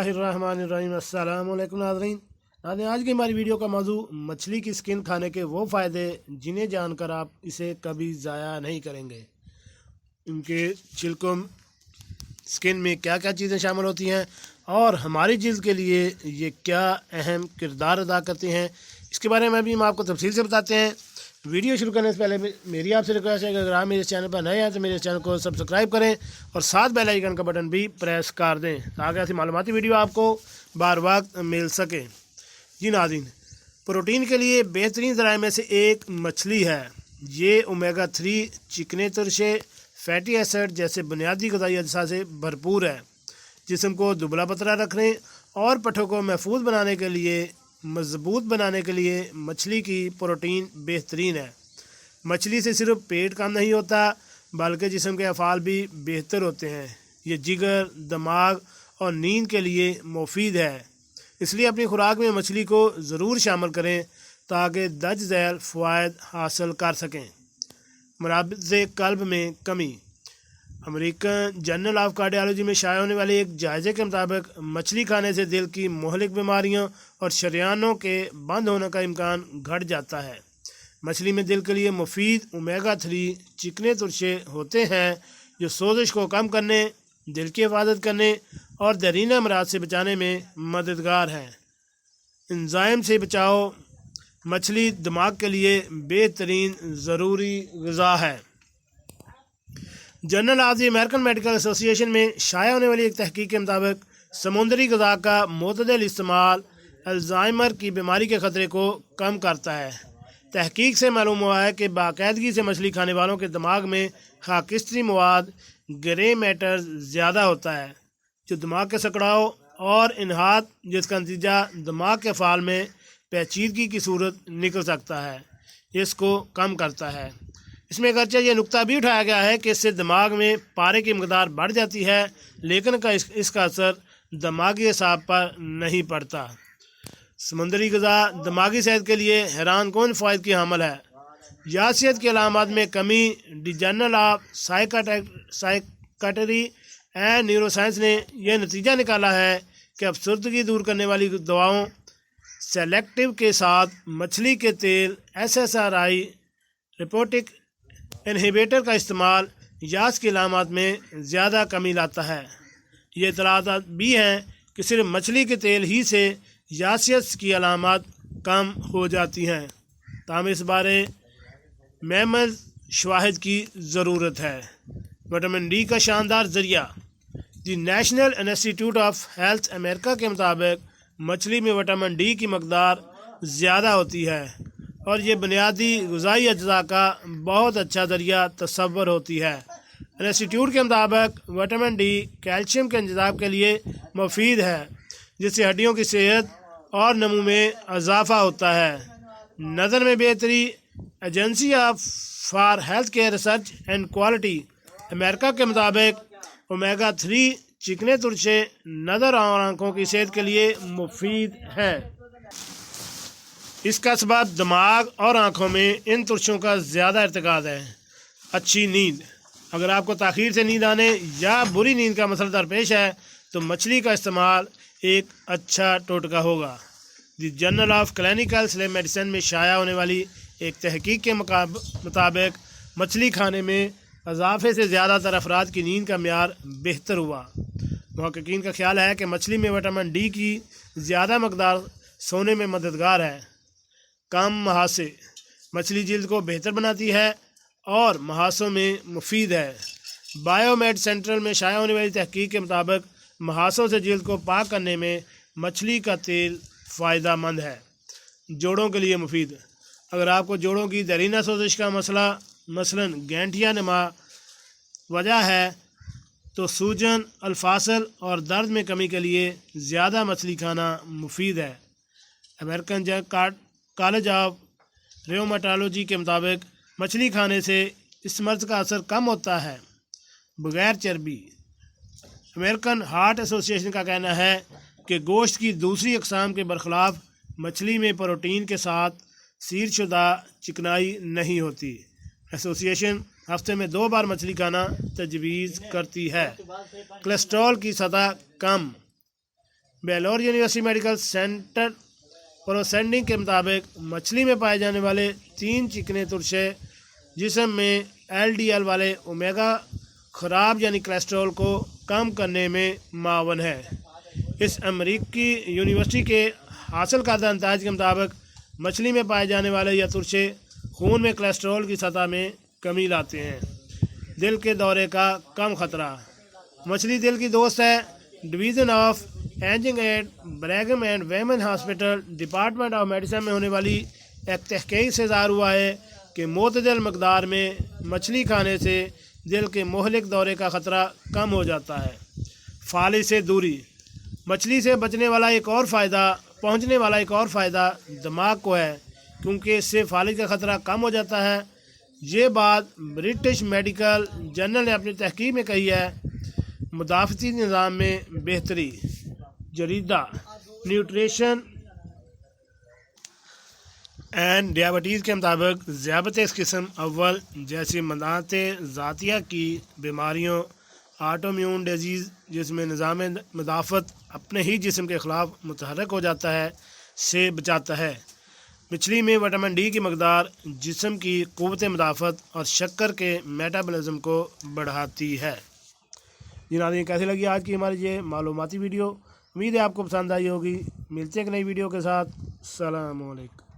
बिस्मिल्लाहिर्रहमानिर्रहीम। अस्सलाम वालेकुम नाज़रीन। आज की हमारी वीडियो का मौजू मछली की स्किन खाने के वो फ़ायदे जिन्हें जानकर आप इसे कभी ज़ाया नहीं करेंगे। इनके छिलकों स्किन में क्या क्या चीज़ें शामिल होती हैं और हमारी जिल्द के लिए ये क्या अहम किरदार अदा करते हैं, इसके बारे में भी हम आपको तफसील से बताते हैं। वीडियो शुरू करने से पहले मेरी आपसे रिक्वेस्ट है कि अगर आप मेरे चैनल पर नए हैं तो मेरे चैनल को सब्सक्राइब करें और साथ बेल आइकन का बटन भी प्रेस कर दें ताकि ऐसी मालूमाती वीडियो आपको बार वक्त मिल सके। जी नाज़रीन, प्रोटीन के लिए बेहतरीन ज़राए में से एक मछली है। ये ओमेगा 3 चिकने तुरशे फैटी एसिड जैसे बुनियादी ग़िज़ाई अज्जा से भरपूर है। जिस्म को दुबला पतला रखने और पट्ठों को महफूज बनाने के लिए मजबूत बनाने के लिए मछली की प्रोटीन बेहतरीन है। मछली से सिर्फ पेट कम नहीं होता बल्कि जिस्म के अफ़ाल भी बेहतर होते हैं। ये जिगर, दिमाग और नींद के लिए मुफीद है, इसलिए अपनी खुराक में मछली को ज़रूर शामिल करें ताकि दर्ज झैल फ़वाइद हासिल कर सकें। मराबिज़ कल्ब में कमी। अमेरिकन जर्नल ऑफ कार्डियोलॉजी में शाया होने वाले एक जायजे के मुताबिक मछली खाने से दिल की मोहलिक बीमारियों और शरियानों के बंद होने का इम्कान घट जाता है। मछली में दिल के लिए मुफीद ओमेगा 3 चिकने तुरशे होते हैं जो सोजिश को कम करने, दिल की हिफाजत करने और देरीना अमराज से बचाने में मददगार हैं। एंजाइम से बचाओ। मछली दिमाग के लिए बेहतरीन ज़रूरी ग़िज़ा है। Journal of the American medical association में शाया होने वाली एक तहकीक के मुताबिक समुद्री ग़िज़ा का मुतदल इस्तेमाल अल्ज़ाइमर की बीमारी के ख़तरे को कम करता है। तहकीक से मालूम हुआ है कि बाकायदगी से मछली खाने वालों के दिमाग में खाकिस्ती मवाद ग्रे मैटर ज़्यादा होता है जो दिमाग के सकड़ाव और इन्हात, जिसका नतीजा दिमाग के फ़ाल में पेचीदगी की सूरत निकल सकता है, इसको कम करता है। इसमें अगरचे ये नुक्ता भी उठाया गया है कि इससे दिमाग में पारे की मकदार बढ़ जाती है, लेकिन इसका असर दिमागी असाब पर नहीं पड़ता। समुद्री ग़िज़ा दिमागी सेहत के लिए हैरान कौन फ़ायदे की हामिल है। यासियत की अलामत में कमी। The journal of psychiatry and neuroscience ने यह नतीजा निकाला है कि अफसरदगी दूर करने वाली दवाओं सेलेक्टिव के साथ मछली के तेल SSRI रिपोर्टिक इन्हिबिटर का इस्तेमाल यास की अलामत में ज़्यादा कमी लाता है। ये इतलात भी हैं कि सिर्फ मछली के तेल ही से यासियत की अलामत कम हो जाती हैं, ताहम इस बारे महमद शवाहिद की ज़रूरत है। विटामिन डी का शानदार ज़रिया। The National Institute of Health America के मुताबिक मछली में विटामिन डी की मकदार ज़्यादा होती है और ये बुनियादी ग़िज़ाई अज्जा का बहुत अच्छा ज़रिया तस्वर होती है। इंस्टीट्यूट के मुताबिक विटामिन डी कैल्शियम के इंतज़ाम के लिए मुफीद है, जिससे हड्डियों की सेहत और नमू में इजाफा होता है। नज़र में बेहतरी। Agency for health care research and quality America के मुताबिक ओमेगा 3 चिकने तुरशे नज़र और आँखों की सेहत के लिए मुफीद है। इसका सबब दिमाग और आँखों में इन तुरशों का ज़्यादा इर्तिकाद है। अच्छी नींद। अगर आपको ताख़ीर से नींद आने या बुरी नींद का मसला दरपेश है तो मछली का इस्तेमाल एक अच्छा टोटका होगा। The journal of clinical sleep medicine में शाया होने वाली एक तहकीक के मुताबिक मछली खाने में इजाफे से ज़्यादातर अफराद की नींद का म्यार बेहतर हुआ। मुहक्किकीन का ख्याल है कि मछली में विटामिन डी की ज़्यादा मकदार सोने में मददगार है। कम महासे। मछली जिल्द को बेहतर बनाती है और महासों में मुफीद है। बायोमेड सेंट्रल में शाया होने वाली तहकीक के मुताबिक महासों से जिल्द को पाक करने में मछली का तेल फ़ायदा मंद है। जोड़ों के लिए मुफीद। अगर आपको जोड़ों की देरीना सोजिश का मसला मसलन गैंठिया नमा वजह है तो सूजन, अल्फासल और दर्द में कमी के लिए ज़्यादा मछली खाना मुफीद है। अमेरिकन कॉलेज ऑफ रेमाटोलॉजी के मुताबिक मछली खाने से इस मर्ज़ का असर कम होता है। बगैर चर्बी। अमेरिकन हार्ट एसोसिएशन का कहना है कि गोश्त की दूसरी अक़साम के बरखिलाफ़ मछली में प्रोटीन के साथ सीरशुदा चिकनाई नहीं होती। एसोसिएशन हफ्ते में 2 बार मछली खाना तजवीज़ करती है। कोलेस्ट्रॉल की सतह कम। बेलोर यूनिवर्सिटी मेडिकल सेंटर प्रोसेडिंग के मुताबिक मछली में पाए जाने वाले 3 चिकने तुरशे जिस्म में LDL वाले ओमेगा ख़राब यानी कोलेस्ट्रॉल को कम करने में मावन है। इस अमेरिकी यूनिवर्सिटी के हासिल करदा नताइज के मुताबिक मछली में पाए जाने वाले यह तुरशे खून में कोलेस्ट्रॉल की सतह में कमी लाते हैं। दिल के दौरे का कम ख़तरा। मछली दिल की दोस्त है। डिवीज़न ऑफ एजिंग एड Brigham and women hospital department of medicine में होने वाली एक तहकीक से ज़ाहिर हुआ है कि मोतदल मकदार में मछली खाने से दिल के मोहलिक दौरे का ख़तरा कम हो जाता है। फालिज से दूरी। मछली से पहुंचने वाला एक और फ़ायदा दिमाग को है क्योंकि इससे फालिज का ख़तरा कम हो जाता है। ये बात ब्रिटिश मेडिकल जर्नल ने अपनी तहकीक में कही है। मुदाफ़ती निज़ाम में बेहतरी। जरीदा न्यूट्रिशन एंड डायबिटीज़ के मुताबिक ज़ियाबत किस्म अव्वल जैसी मनात ज़ातिया की बीमारियों, ऑटोइम्यून डिजीज़ जिसमें निज़ाम मुदाफ़त अपने ही जिस्म के ख़िलाफ़ मुतहरक हो जाता है, से बचाता है। मछली में विटामिन डी की मकदार जिस्म की क़ुव्वत मुदाफ़त और शक्कर के मेटाबॉलिज़्म को बढ़ाती है। जी नाज़रीन, कैसी लगी आज की हमारी ये मालूमाती वीडियो? उम्मीद है आपको पसंद आई होगी। मिलते हैं एक नई वीडियो के साथ। अस्सलामु अलैकुम।